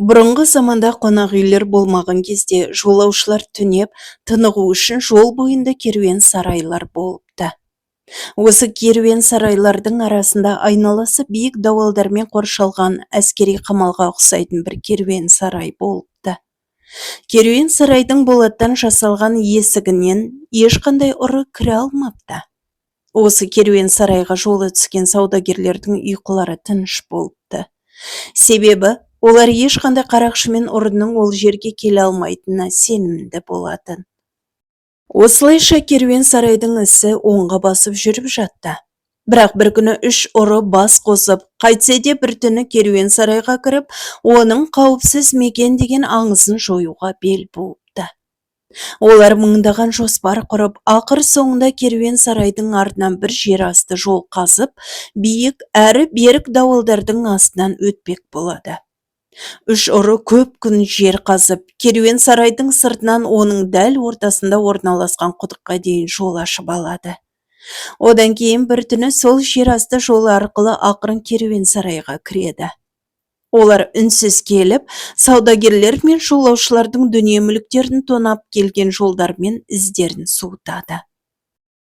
Бұрынғы заманда қонақ үйлер болмаған кезде жолаушылар түнеп, тынығу үшін жол бойында керуен сарайлар болыпты. Осы керуен сарайлардың арасында айналасы биік дуалдармен қоршалған әскери қамалға ұқсайтын бір керуен сарай болыпты. Керуен сарайдың болаттан жасалған есігінен ешқандай ұры кіре алмапты. Осы керуен сарайға жолы түскен саудагерлердің ұйқылары тыныш болыпты. Себебі олар ешқандай қарақшы мен ұрының ол жерге келе алмайтынына сенімді болатын. Осылайша керуен сарайдың ісі оңға басып жүріп жатты. Бірақ бір күні 3 ұры бас қосып, қайтсе де бір түні керуен сарайға кіріп, оның қауіпсіз мекен деген аңызын жоюға бел буыпты. Олар мыңдаған жоспар құрып, ақыр соңында керуен сарайдың артынан бір жер асты жол қазып, биік әрі берік дуалдардың астынан өтпек болады. 3 ұры көп күн жер қазып, керуен сарайдың сыртынан оның дәл ортасында орналасқан құдыққа дейін жол ашып алады. Одан кейін бір түні сол жер асты жолы арқылы ақырын керуен сарайға кіреді. Олар үнсіз келіп, саудагерлер мен жолаушылардың дүние мүліктерін тонап келген жолдармен іздерін суытады.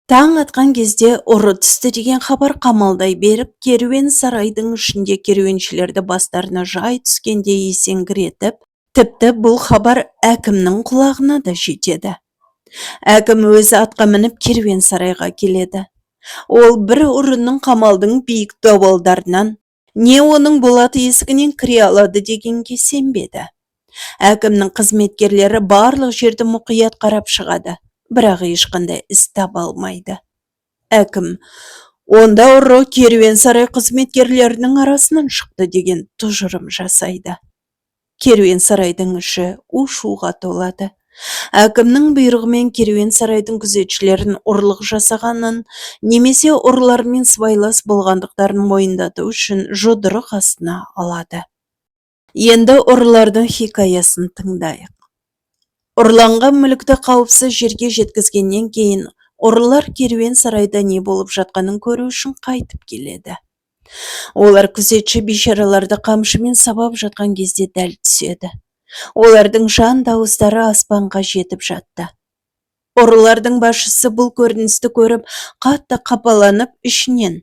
Таң атқан кезде ұры түсті деген хабар қамалдай беріп, керуен сарайдың ішінде керуеншілерді бастарына жай түскенде есеңгіретіп, тіпті бұл хабар әкімнің құлағына да жетеді. Әкім өзі атқа мініп керуен сарайға келеді. Ол бір ұрының қамалдың биік дуалдарынан, не оның болат есігінен кіре алады дегенге сенбеді. Әкімнің қызметкерлері барлық жерді мұқият қарап шығады, бірақ ешқандай іс таба алмайды. Әкім, онда ұры керуен сарай қызметкерлерінің арасынан шықты деген тұжырым жасайды. Керуен сарайдың іші у-шуға толады. Әкімнің бұйрығымен керуен сарайдың күзетшілерін ұрлық жасағанын, немесе ұрылармен сыбайлас болғандықтарын мойындату үшін жұдырық астына алады. Енді ұрылардың хикаясын тыңдайық. Ұрланған мүлікті қауіпсіз жерге жеткізгеннен кейін, ұрылар керуен сарайда не болып жатқанын көру үшін қайтып келеді. Олар күзетші бейшараларды қамшымен сабап жатқан кезде дәл түседі. Олардың жан дауыстары аспанға жетіп жатты. Ұрылардың басшысы бұл көріністі көріп, қатты қапаланып ішінен,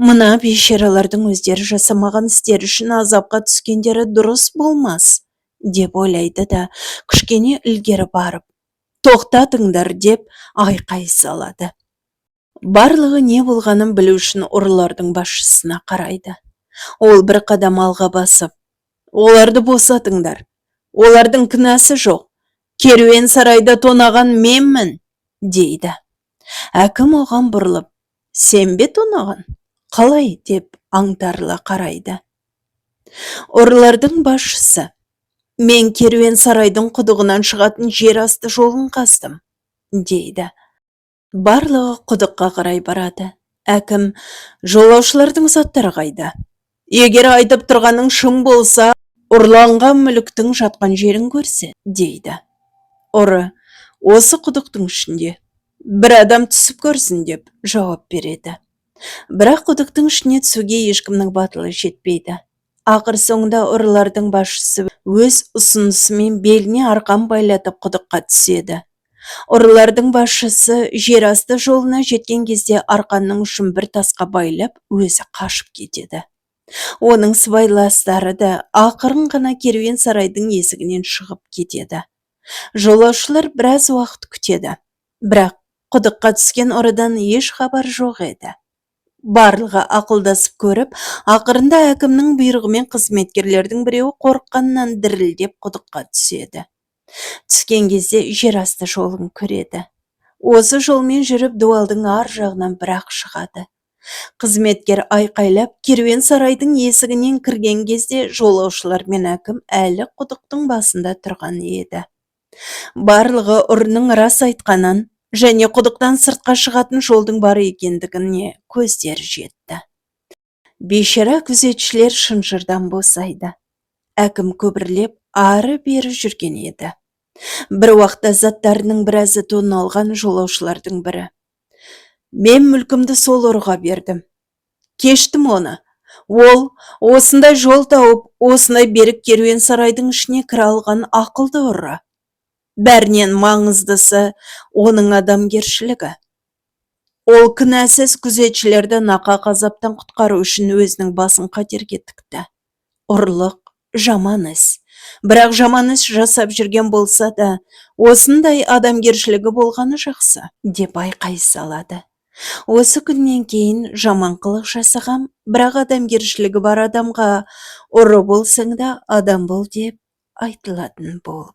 мына бейшаралардың өздері жасамаған істер үшін азапқа түскендері дұрыс болмас, деп ойлайды да, кішкене ілгері барып, тоқтатыңдар деп айқай салады. Барлығы не болғанын білу үшін ұрылардың басшысына қарайды. Ол бір қадам алға басып, оларды босатыңдар. Олардың кінәсі жоқ. Керуен сарайда тонаған менмін, дейді. Әкім оған бұрылып, сен бе тонаған? Қалай деп аңтарыла қарайды. Ұрылардың басшысы, мен керуен сарайдың құдығынан шығатын жер асты жолын қаздым, дейді. Барлығы құдыққа қарай барады. Әкім, жолаушылардың заттары қайда? Егер айтып тұрғаның шын болса, ұрланған мүліктің жатқан жерін көрсе, дейді. Ұры, осы құдықтың ішінде бір адам түсіп көрсін деп жауап береді. Бірақ құдықтың ішіне түсуге ешкімнің батылы жетпейді. Ақыр соңында ұрылардың басшысы өз ұсынысымен беліне арқан байлатып құдыққа түседі. Ұрылардың басшысы жер асты жолына жеткен кезде арқанның ұшын бір тасқа байлап, өзі қашып кетеді. Оның сыбайластары да ақырын ғана керуен сарайдың есігінен шығып кетеді. Жолаушылар біраз уақыт күтеді, бірақ құдыққа түскен ұрыдан еш хабар жоқ еді. Барлығы ақылдасып көріп, ақырында әкімнің бұйрығымен қызметкерлердің біреуі қорыққаннан дірілдеп құдыққа түседі. Түскен кезде жер асты жолын көреді. Осы жолмен жүріп дуалдың ар жағынан бірақ шығады. Қызметкер айқайлап, керуен сарайдың есігінен кірген кезде жолаушылар мен әкім әлі құдықтың басында тұрған еді. Барлығы ұрының рас айтқанын және құдықтан сыртқа шығатын жолдың бар екендігіне көздері жетті. Бейшара күзетшілер шынжырдан босайды. Әкім көбірлеп ары бері жүрген еді. Бір уақытта заттарының біразы тоналған жолаушылардың бірі. Мен мүлкімді сол ұрыға бердім. Кештім оны. Ол осындай жол тауып, осындай берік керуен сарайдың ішіне кіре алған ақылды ұры. Бәрінен маңыздысы оның адамгершілігі. Ол кінәсіз күзетшілерді нақақ азаптан құтқару үшін өзінің басын қатерге тікті. Ұрлық жаман іс. Бірақ жаман іс жасап жүрген болса да, осындай адамгершілігі болғаны жақсы, деп айқай салады. Осы күннен кейін жаман қылық жасағам, бірақ адамгершілігі бар адамға ұры болсаң да адам бол деп айтылатын болып